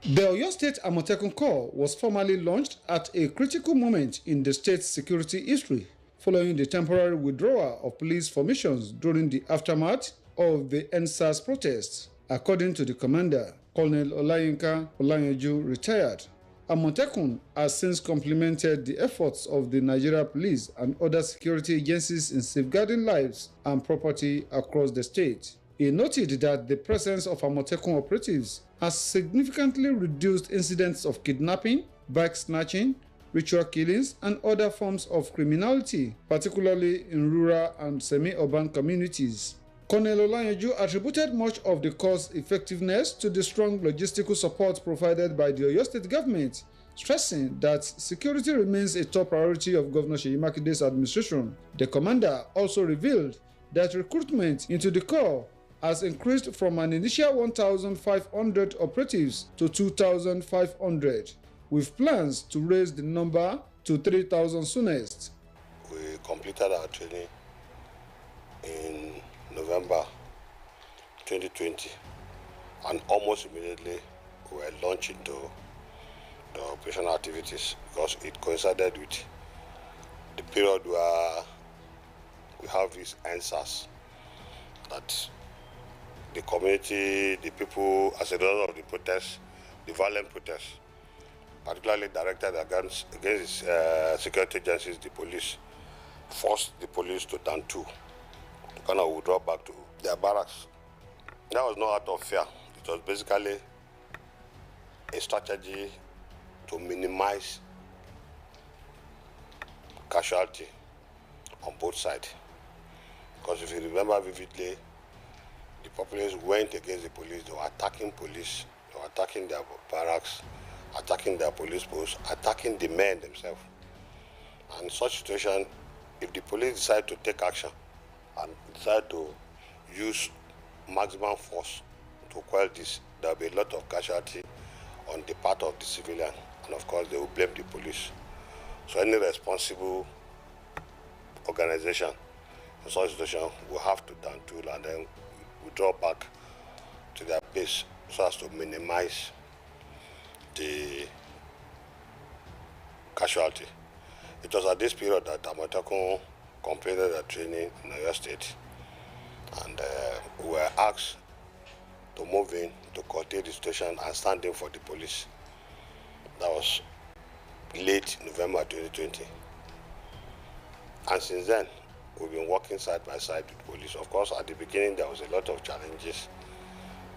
The Oyo State Amotekun Corps was formally launched at a critical moment in the state's security history, following the temporary withdrawal of police formations during the aftermath of the NSAS protests. According to the commander, Colonel Olayinka Olayanju, retired. Amotekun has since complemented the efforts of the Nigeria Police and other security agencies in safeguarding lives and property across the state. He noted that the presence of Amotekun operatives has significantly reduced incidents of kidnapping, bike snatching, ritual killings, and other forms of criminality, particularly in rural and semi-urban communities. Colonel Olayanju attributed much of the Corps' effectiveness to the strong logistical support provided by the Oyo State government, stressing that security remains a top priority of Governor Seyi Makinde's administration. The commander also revealed that recruitment into the Corps has increased from an initial 1,500 operatives to 2,500, with plans to raise the number to 3,000 soonest. We completed our training in November 2020, and almost immediately we were launched into the operational activities because it coincided with the period where we have these answers that the community, the people, as a result of the protests, the violent protests, particularly directed against security agencies, the police, forced the police to turn to kind of withdraw back to their barracks. That was not out of fear. It was basically a strategy to minimize casualty on both sides. Because if you remember vividly, the populace went against the police. They were attacking police. They were attacking their barracks, attacking their police posts, attacking the men themselves. And in such situation, if the police decide to take action and decide to use maximum force to quell this, there will be a lot of casualty on the part of the civilian, and of course they will blame the police. So any responsible organization in such a situation will have to turn to and then withdraw back to their base so as to minimize the casualty. It was at this period that Amotekun completed their training in Oyo State, and we were asked to move in to curtail the situation and stand in for the police. That was late November 2020. And since then, we've been working side by side with police. Of course, at the beginning, there was a lot of challenges,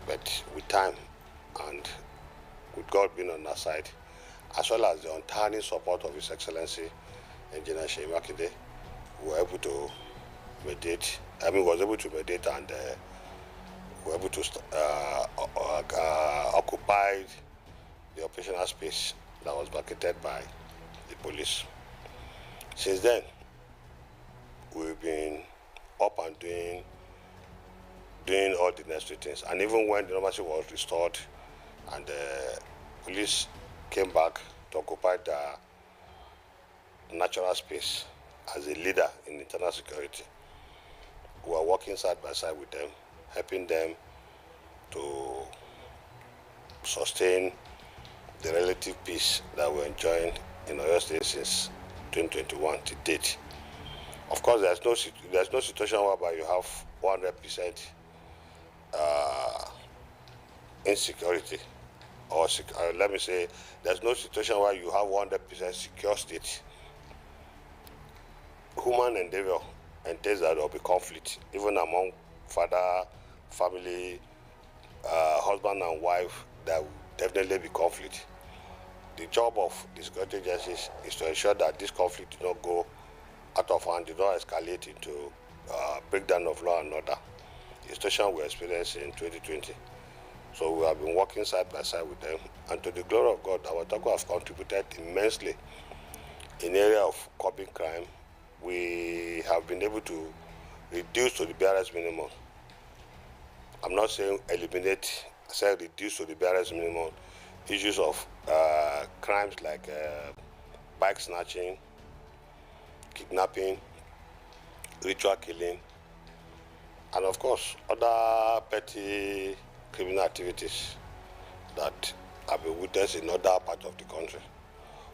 but with time and with God being on our side, as well as the untiring support of His Excellency, Engineer Seyi Makinde, we were able to mediate. Was able to mediate and were able to occupy the operational space that was vacated by the police. Since then, we've been up and doing all the necessary things. And even when the normalcy was restored and the police came back to occupy the natural space as a leader in internal security, we are working side by side with them, helping them to sustain the relative peace that we're enjoying in Oyo State since 2021 to date. Of course, there's no situation whereby you have 100% insecurity, or let me say, there's no situation where you have 100% secure state. Human endeavor entails that there will be conflict, even among father, family, husband and wife. There will definitely be conflict. The job of the security agencies is to ensure that this conflict does not go out of hand, did not escalate into breakdown of law and order, the situation we experienced in 2020. So we have been working side by side with them, and to the glory of God, our Amotekun have contributed immensely in the area of curbing crime. We have been able to reduce to the barest minimum. I'm not saying eliminate, I say reduce to the barest minimum issues of crimes like bike snatching, kidnapping, ritual killing, and of course other petty criminal activities that have been witnessed in other parts of the country.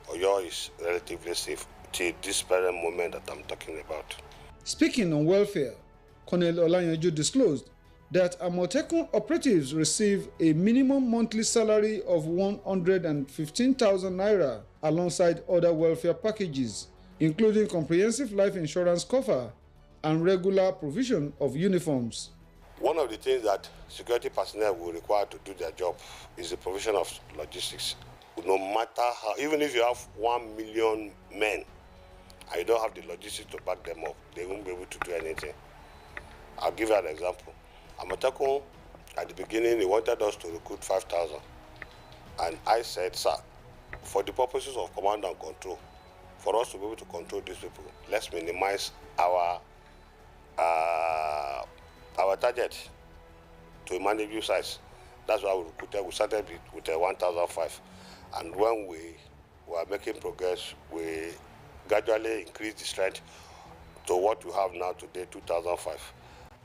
Oyo is relatively safe till this present moment that I'm talking about. Speaking on welfare, Colonel Olayanju disclosed that Amotekun operatives receive a minimum monthly salary of 115,000 naira alongside other welfare packages, including comprehensive life insurance cover and regular provision of uniforms. One of the things that security personnel will require to do their job is the provision of logistics. No matter how, even if you have 1 million men and you don't have the logistics to back them up, they won't be able to do anything. I'll give you an example. Amotekun, at the beginning, he wanted us to recruit 5,000. And I said, sir, for the purposes of command and control, for us to be able to control these people, let's minimize our target to a manageable size. That's why we recruited. We started with 1,005. And when we were making progress, we gradually increased the strength to what we have now today, 2,005.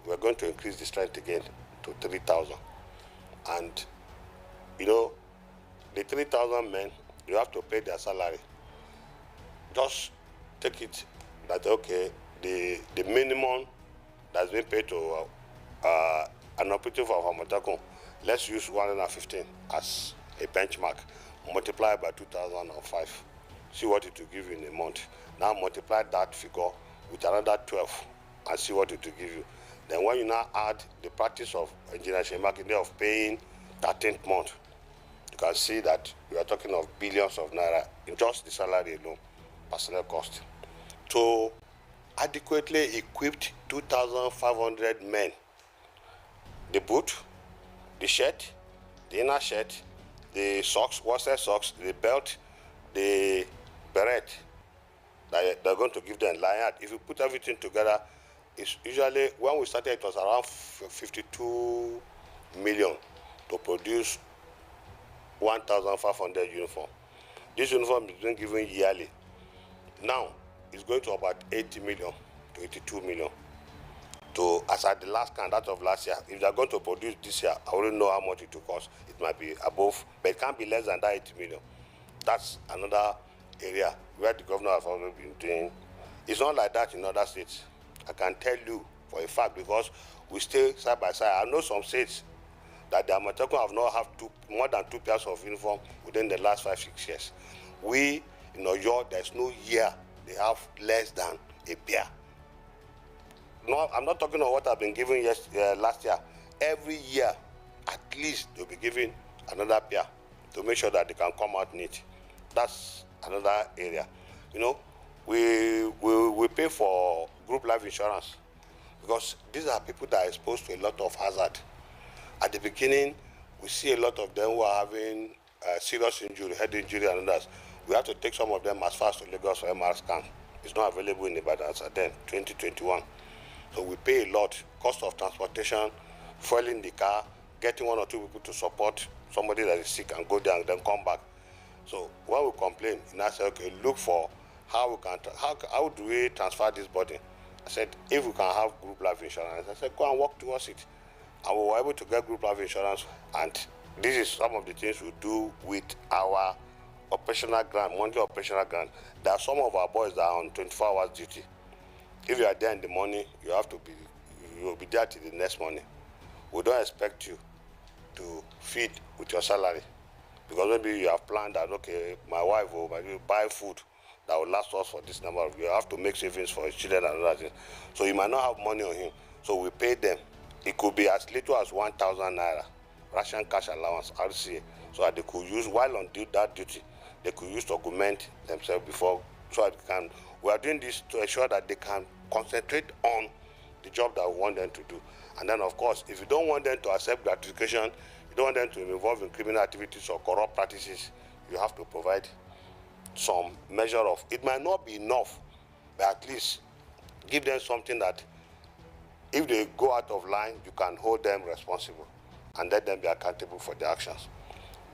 We're going to increase the strength again to 3,000. And, you know, the 3,000 men, you have to pay their salary. Just take it that, okay, the minimum that's been paid to an operative of Amotekun, let's use 115 as a benchmark, multiply by 2005, see what it will give you in a month. Now multiply that figure with another 12 and see what it will give you. Then when you now add the practice of Engineer Shemakinde of paying 13th month, you can see that we are talking of billions of naira in just the salary alone, personnel cost. To adequately equipped 2,500 men, the boot, the shirt, the inner shirt, the socks, worsted socks, the belt, the beret that they're going to give them lanyard. If you put everything together, it's usually, when we started, it was around 52 million to produce 1,500 uniform. This uniform is being given yearly. Now, it's going to about 80 million to 82 million. To, as at the last count, that of last year, if they're going to produce this year, I wouldn't know how much it will cost. It might be above, but it can't be less than that 80 million. That's another area where the governor has already been doing. It's not like that in other states. I can tell you for a fact because we stay side by side. I know some states that the Amotekun have not have more than 2 pairs of uniform within the last 5-6 years. We in Oyo, there's no year they have less than a pair. No, I'm not talking about what I've been given last year. Every year, at least they'll be giving another pair to make sure that they can come out neat. That's another area. You know, we pay for group life insurance because these are people that are exposed to a lot of hazard. At the beginning, we see a lot of them who are having serious injury, head injury and others. We have to take some of them as far as to Lagos for MR scan. It's not available in Ibadan as at then, 2021. So we pay a lot, cost of transportation, fueling the car, getting 1 or 2 people to support somebody that is sick and go there and then come back. So when we complain, and I said, okay, look for how we can, how do we transfer this burden? I said, if we can have group life insurance, I said, go and work towards it. And we were able to get group life insurance, and this is some of the things we do with our operational grant, monthly operational grant. There are some of our boys that are on 24 hours duty. If you are there in the morning, you will be there till the next morning. We don't expect you to feed with your salary because maybe you have planned that, okay, my wife will buy food that will last us for this number of years. You have to make savings for his children and other things. So you might not have money on him. So we pay them. It could be as little as 1,000 naira, ration cash allowance, RCA, so that they could use, while on that duty, they could use to augment themselves before, so that they can. We are doing this to ensure that they can concentrate on the job that we want them to do. And then, of course, if you don't want them to accept gratification, you don't want them to be involved in criminal activities or corrupt practices, you have to provide some measure of, it might not be enough, but at least give them something that if they go out of line, you can hold them responsible and let them be accountable for their actions.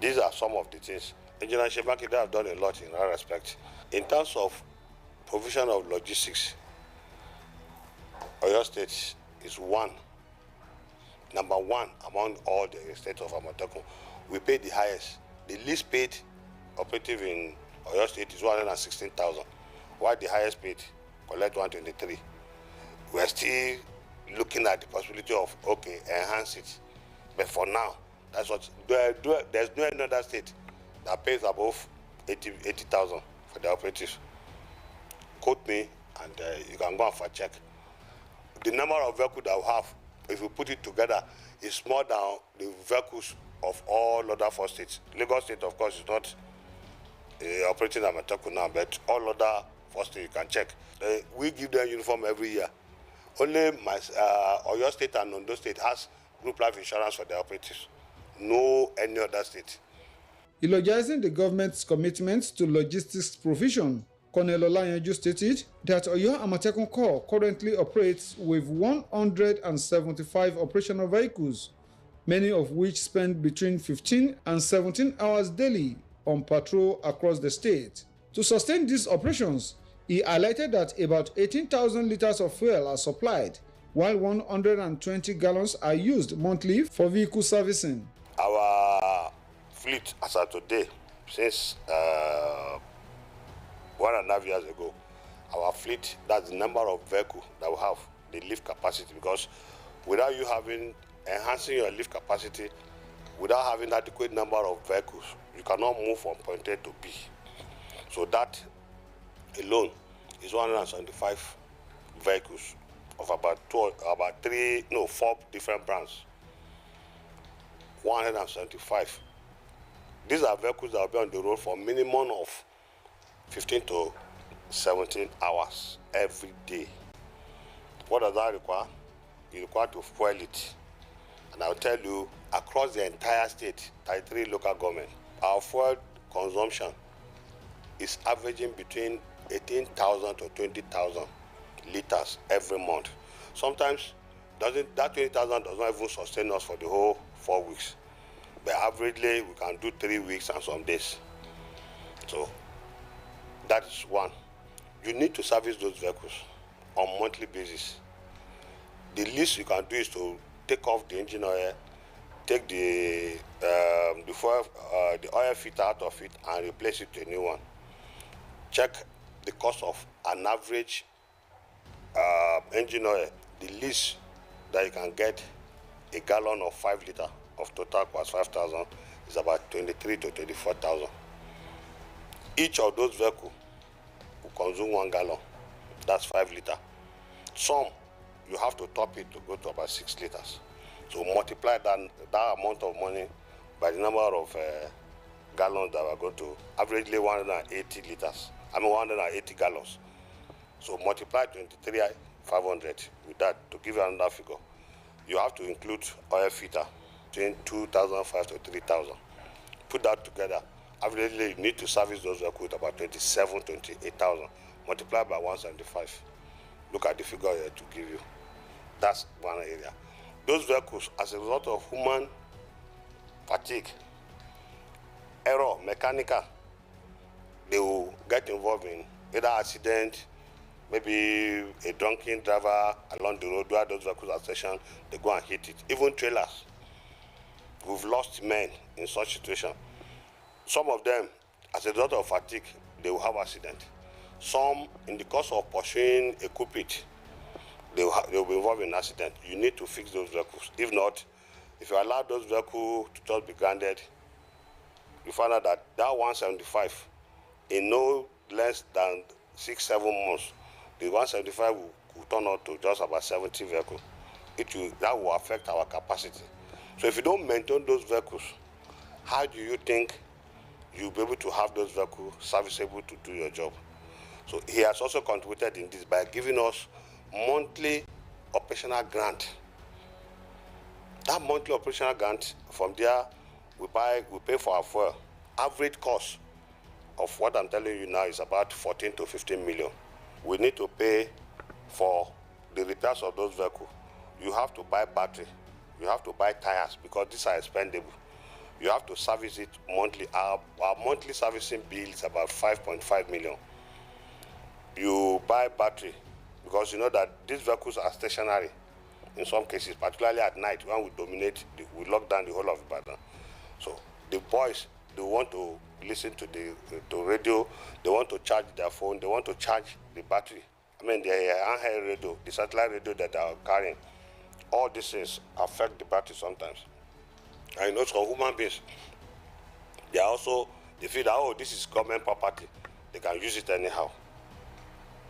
These are some of the things. Engineer Shemakinde have done a lot in that respect. In terms of provision of logistics, Oyo State is number one among all the states of Amotekun. We pay the highest The least paid operative in Oyo State is 116,000, while the highest paid collect 123. We're still looking at the possibility of, okay, enhance it. But for now, that's what, there's no another state that pays above 80,000 for the operatives. Quote me, and you can go and fact check. The number of vehicles that we have, if we put it together, is more than the vehicles of all other 4 states. Lagos State, of course, is not operating Amateku now, but all other 4 states, you can check. We give them uniform every year. Only Oyo State and Ondo State has group life insurance for their operatives. No any other state. Eulogizing the government's commitment to logistics provision, Colonel Olayanju stated that Oyo Amatekun Corps currently operates with 175 operational vehicles, many of which spend between 15 and 17 hours daily on patrol across the state. To sustain these operations, he highlighted that about 18,000 liters of fuel are supplied, while 120 gallons are used monthly for vehicle servicing. Our fleet, as of today, since 1.5 years ago, our fleet, that's the number of vehicles that we have, the lift capacity, because without you enhancing your lift capacity, without having adequate number of vehicles, you cannot move from point A to B. So that alone is 175 vehicles of about 4 different brands. 175. These are vehicles that will be on the road for a minimum of 15 to 17 hours every day. What does that require? You require to fuel it. And I'll tell you, across the entire state, 33 local government, our fuel consumption is averaging between 18,000 to 20,000 liters every month. Sometimes that 20,000 does not even sustain us for the whole 4 weeks. But averagely, we can do 3 weeks and some days. So that is one. You need to service those vehicles on a monthly basis. The least you can do is to take off the engine oil, take the oil filter out of it and replace it with a new one. Check the cost of an average engine oil. The least that you can get a gallon of 5 liter of total cost 5,000 is about 23 to 24,000. Each of those vehicles will consume 1 gallon. That's 5 liter. Some you have to top it to go to about 6 liters. So multiply that amount of money by the number of gallons that we're going to, averagely 180 liters. 180 gallons. So multiply 23,500 with that to give you another figure. You have to include oil filter, between 2,500 to 3,000. Put that together. Averagely, you need to service those vehicles with about 27,000, 28,000. Multiply by 175. Look at the figure here to give you. That's one area. Those vehicles, as a result of human fatigue, error, mechanical, they will get involved in either accident, maybe a drunken driver along the road where those vehicles are stationed, they go and hit it. Even trailers. We've lost men in such situation. Some of them, as a result of fatigue, they will have accident. Some, in the course of pursuing a culprit, they will be involved in accident. You need to fix those vehicles. If not, if you allow those vehicles to just be grounded, you find out that 175, in no less than 6-7 months, the 175 will turn out to just about 70 vehicles. That will affect our capacity. So if you don't maintain those vehicles, how do you think you'll be able to have those vehicles serviceable to do your job? So he has also contributed in this by giving us monthly operational grant. That monthly operational grant, from there, we pay for our fuel. Average cost of what I'm telling you now is about 14 to 15 million. We need to pay for the repairs of those vehicles. You have to buy battery. You have to buy tires because these are expendable. You have to service it monthly. Our monthly servicing bill is about 5.5 million. You buy battery because you know that these vehicles are stationary in some cases, particularly at night when we lock down the whole of Ibadan. So the boys they want to listen to the radio, they want to charge their phone, they want to charge the battery. I mean, the handheld radio, the satellite radio that they are carrying, all these things affect the battery sometimes. I know some human beings, they feel that, oh, this is government property, they can use it anyhow.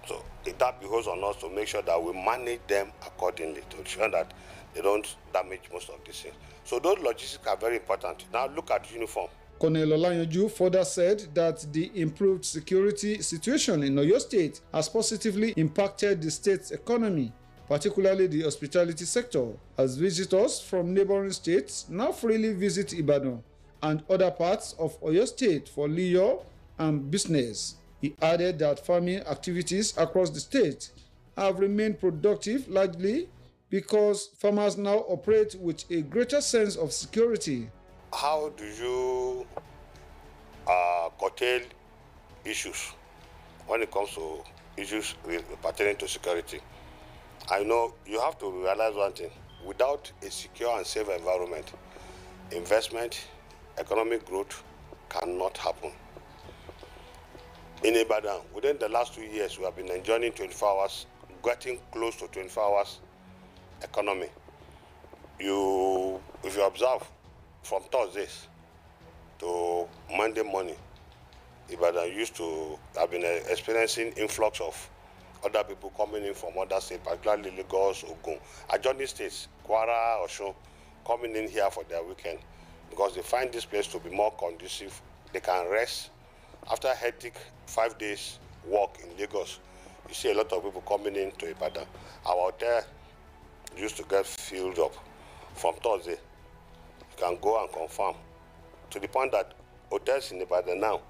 So that behoves on us to make sure that we manage them accordingly to ensure that they don't damage most of these things. So those logistics are very important. Now look at uniform. Colonel Olayanju further said that the improved security situation in Oyo State has positively impacted the state's economy, particularly the hospitality sector, as visitors from neighboring states now freely visit Ibadan and other parts of Oyo State for leisure and business. He added that farming activities across the state have remained productive largely because farmers now operate with a greater sense of security. How do you curtail issues when it comes to issues pertaining to security? I know you have to realize one thing. Without a secure and safe environment, investment, economic growth cannot happen. In Ibadan, within the last 2 years, we have been enjoying 24 hours, getting close to 24 hours economy. If you observe from Thursdays to Monday morning, Ibadan used to have been experiencing influx of other people coming in from other states, particularly Lagos, Ogun, adjoining states, Kwara, Osun, coming in here for their weekend because they find this place to be more conducive. They can rest. After a hectic 5 days walk in Lagos, you see a lot of people coming into Ibadan. Our hotel used to get filled up from Thursday. You can go and confirm to the point that hotels in Ibadan now,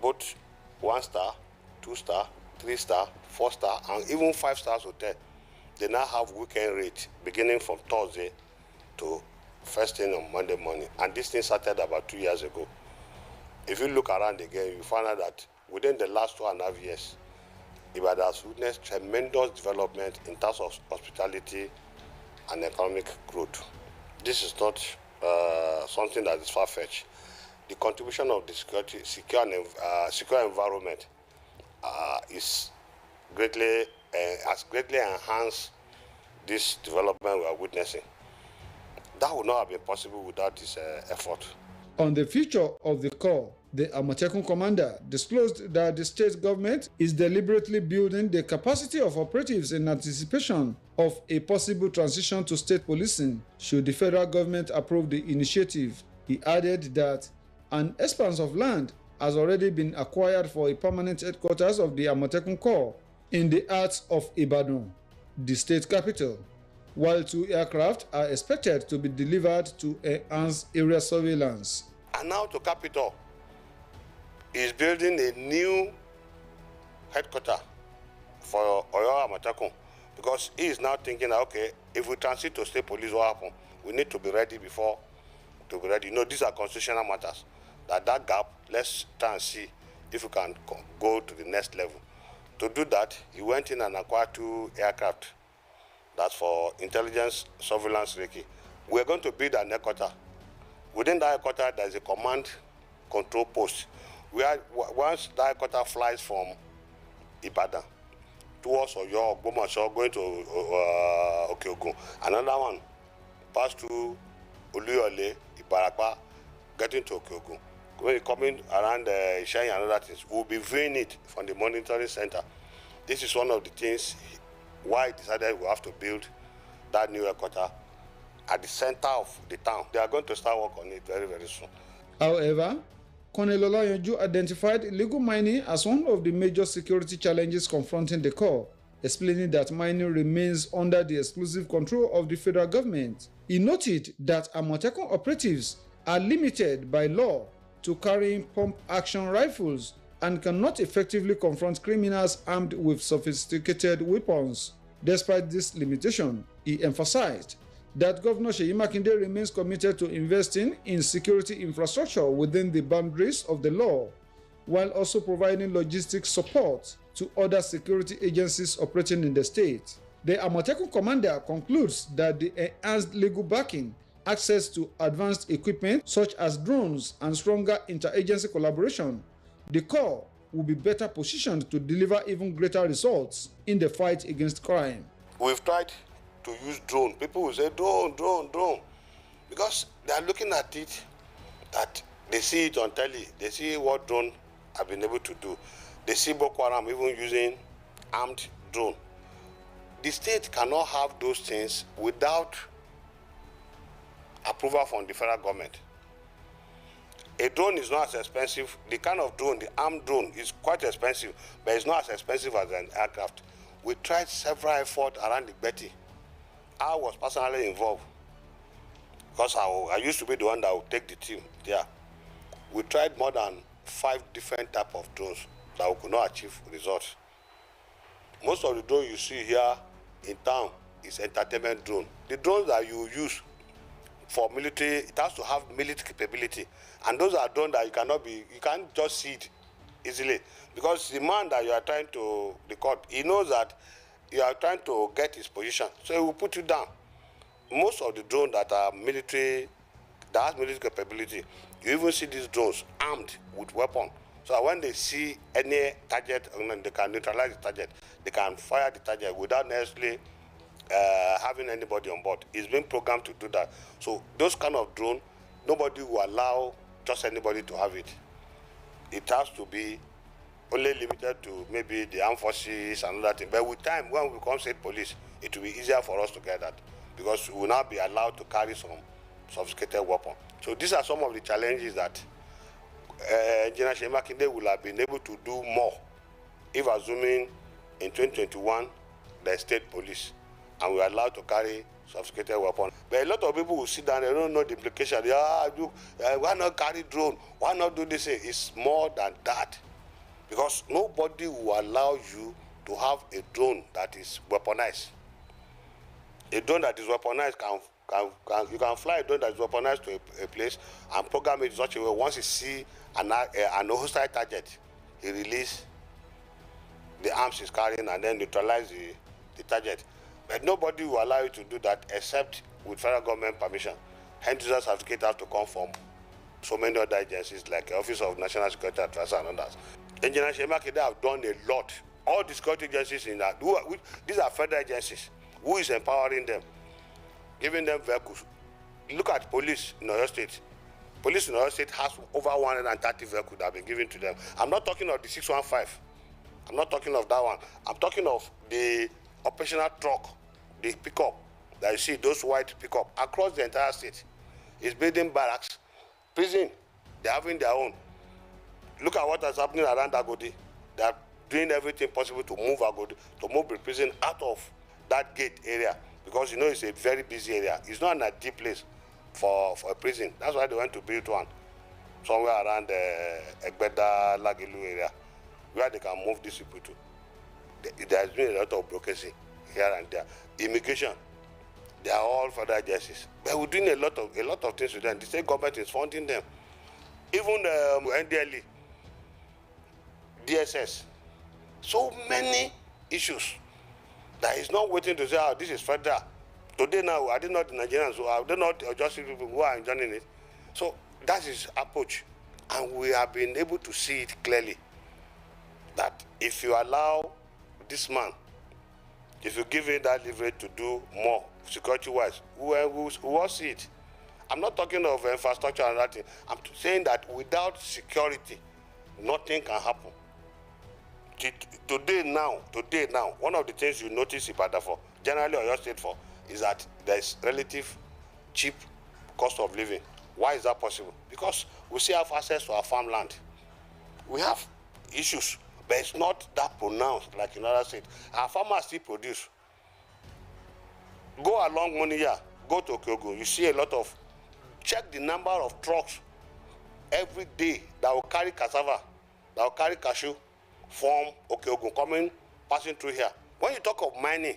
both 1-star, 2-star, 3-star, 4-star, and even 5-star hotel, they now have weekend rates beginning from Thursday to first thing on Monday morning. And this thing started about 2 years ago. If you look around again, you find out that within the last 2.5 years, Ibadan has witnessed tremendous development in terms of hospitality and economic growth. This is not something that is far-fetched. The contribution of the secure environment has greatly enhanced this development we are witnessing. That would not have been possible without this effort. On the future of the corps, the Amotekun commander disclosed that the state government is deliberately building the capacity of operatives in anticipation of a possible transition to state policing should the federal government approve the initiative. He added that an expanse of land has already been acquired for a permanent headquarters of the Amotekun Corps in the heart of Ibadan, the state capital, while 2 aircraft are expected to be delivered to enhance area surveillance. And now to capital is building a new headquarters for Oyo Amotekun because he is now thinking that, okay, if we transit to state police, what happen? We need to be ready before to be ready. You know, these are constitutional matters. That gap, let's try and see if we can go to the next level. To do that, he went in and acquired 2 aircraft. That's for intelligence surveillance recce. We're going to build an headquarters. Within that headquarters, there's a command control post. Where once that headquarters flies from Ibadan towards Oyo, Ogbomoso, going to Okeogun, another one pass through Oluyole, Ibarapa, getting to Okeogun. When it coming around Ishayin and other things, we'll be viewing it from the monitoring center. This is one of the things why I decided we have to build that new headquarters at the center of the town. They are going to start work on it very, very soon. However, Colonel Olayanju identified illegal mining as one of the major security challenges confronting the corps, explaining that mining remains under the exclusive control of the federal government. He noted that Amotekun operatives are limited by law to carrying pump-action rifles and cannot effectively confront criminals armed with sophisticated weapons. Despite this limitation, he emphasized that Governor Seyi Makinde remains committed to investing in security infrastructure within the boundaries of the law, while also providing logistics support to other security agencies operating in the state. The Amotekun commander concludes that the enhanced legal backing access to advanced equipment such as drones and stronger interagency collaboration, the Corps will be better positioned to deliver even greater results in the fight against crime. We've tried to use drone. People will say drone, drone, drone, because they are looking at it, that they see it on telly, they see what drone have been able to do. They see Boko Haram even using armed drone. The state cannot have those things without approval from the federal government. A drone is not as expensive. The kind of drone, the armed drone, is quite expensive, but it's not as expensive as an aircraft. We tried several efforts around the Betty. I was personally involved because I used to be the one that would take the team there. We tried more than 5 different types of drones that we could not achieve results. Most of the drones you see here in town is entertainment drone. The drones that you use for military, it has to have military capability. And those are drones that you can't just see it easily. Because the man that you are trying to record, he knows that you are trying to get his position. So he will put you down. Most of the drones that are military, that has military capability, you even see these drones armed with weapons. So that when they see any target, they can neutralize the target. They can fire the target without necessarily having anybody on board. It's been programmed to do that. So those kind of drone, nobody will allow just anybody to have it. It has to be only limited to maybe the armed forces and other things. But with time, when we become state police, it will be easier for us to get that, because we will now be allowed to carry some sophisticated weapon. So these are some of the challenges that Engineer Seyi Makinde will have been able to do more if, assuming in 2021 the state police and we are allowed to carry sophisticated weapons. But a lot of people will sit down, they don't know the implication. Why not carry drone? Why not do this? It's more than that. Because nobody will allow you to have a drone that is weaponized. A drone that is weaponized you can fly a drone that is weaponized to a place and program it in such a way, once you see an hostile target, he release the arms he's carrying and then neutralize the target. But nobody will allow you to do that except with federal government permission. Hence, user certificate have to come from so many other agencies like the Office of National Security Advisor and others. Engineer Seyi Makinde have done a lot. All the security agencies in that, these are federal agencies. Who is empowering them? Giving them vehicles. Look at police in Oyo State. Police in Oyo State has over 130 vehicles that have been given to them. I'm not talking of the 615. I'm not talking of that one. I'm talking of the operational truck, the pickup that you see, those white pickup across the entire state. It's building barracks, prison. They're having their own. Look at what is happening around Agodi. They are doing everything possible to move Agodi, to move the prison out of that gate area, because you know it's a very busy area. It's not an ideal place for a prison. That's why they went to build one somewhere around the Egbeda, Lagilu area, where they can move these people to. There has been a lot of broadcasting here and there. Immigration, they are all federal agencies. But we're doing a lot of things with them. The state government is funding them. Even NDLE, DSS, so many issues that is not waiting to say, oh, this is federal. Today now, are they not the Nigerians, or are they not just people who are enjoying it? So that is approach. And we have been able to see it clearly that if you allow this man, if you give him that leverage to do more security-wise, we will see it. I'm not talking of infrastructure and that thing. I'm saying that without security, nothing can happen. Today now, one of the things you notice Ibadan for, generally or your state for, is that there's relative cheap cost of living. Why is that possible? Because we still have access to our farmland. We have issues, but it's not that pronounced like in other states. Our farmers still produce. Go along Moniya, go to Okyogo, you see a lot of, check the number of trucks every day that will carry cassava, that will carry cashew from Okyogo passing through here. When you talk of mining,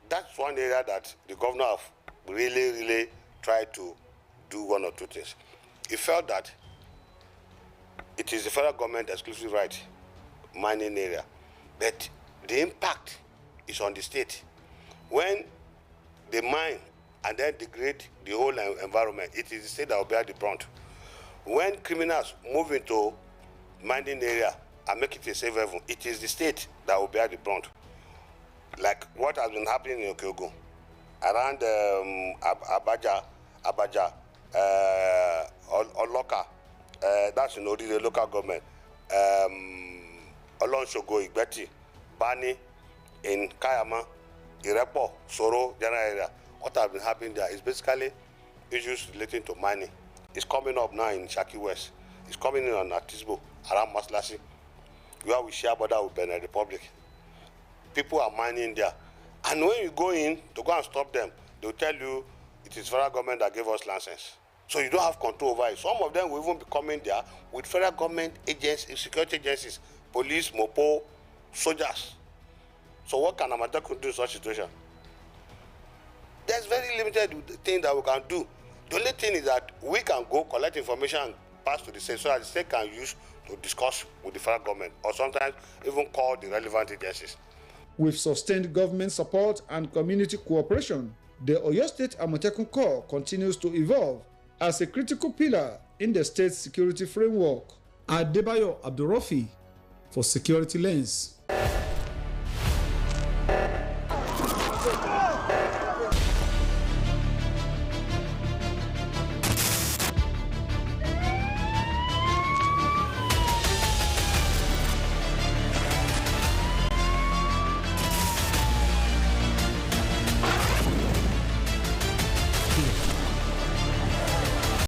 that's one area that the governor have really tried to do one or two things. He felt that it is the federal government exclusive right, mining area, but the impact is on the state. When they mine and then degrade the whole environment, it is the state that will bear the brunt. When criminals move into mining area and make it a safe haven, it is the state that will bear the brunt. Like what has been happening in Okeogun, around Abaja, Oloka, that's in the local government, Olonshogo, Igbeti, Bani, in Kayama, Irepo, Soro, general area. What has been happening there is basically issues relating to mining. It's coming up now in Shaki West. It's coming in on Atisbo, around Maslasi, where we share border with Benin Republic. People are mining there. And when you go in to go and stop them, they'll tell you it is federal government that gave us license. So you don't have control over it. Some of them will even be coming there with federal government agencies, security agencies, police, MOPO, soldiers. So what can Amatekun do in such a situation? There's very limited thing that we can do. The only thing is that we can go collect information and pass to the state so that the state can use to discuss with the federal government or sometimes even call the relevant agencies. With sustained government support and community cooperation, the Oyo State Amotekun Corps continues to evolve as a critical pillar in the state's security framework. Adebayo Abdurrafi for Security Lens.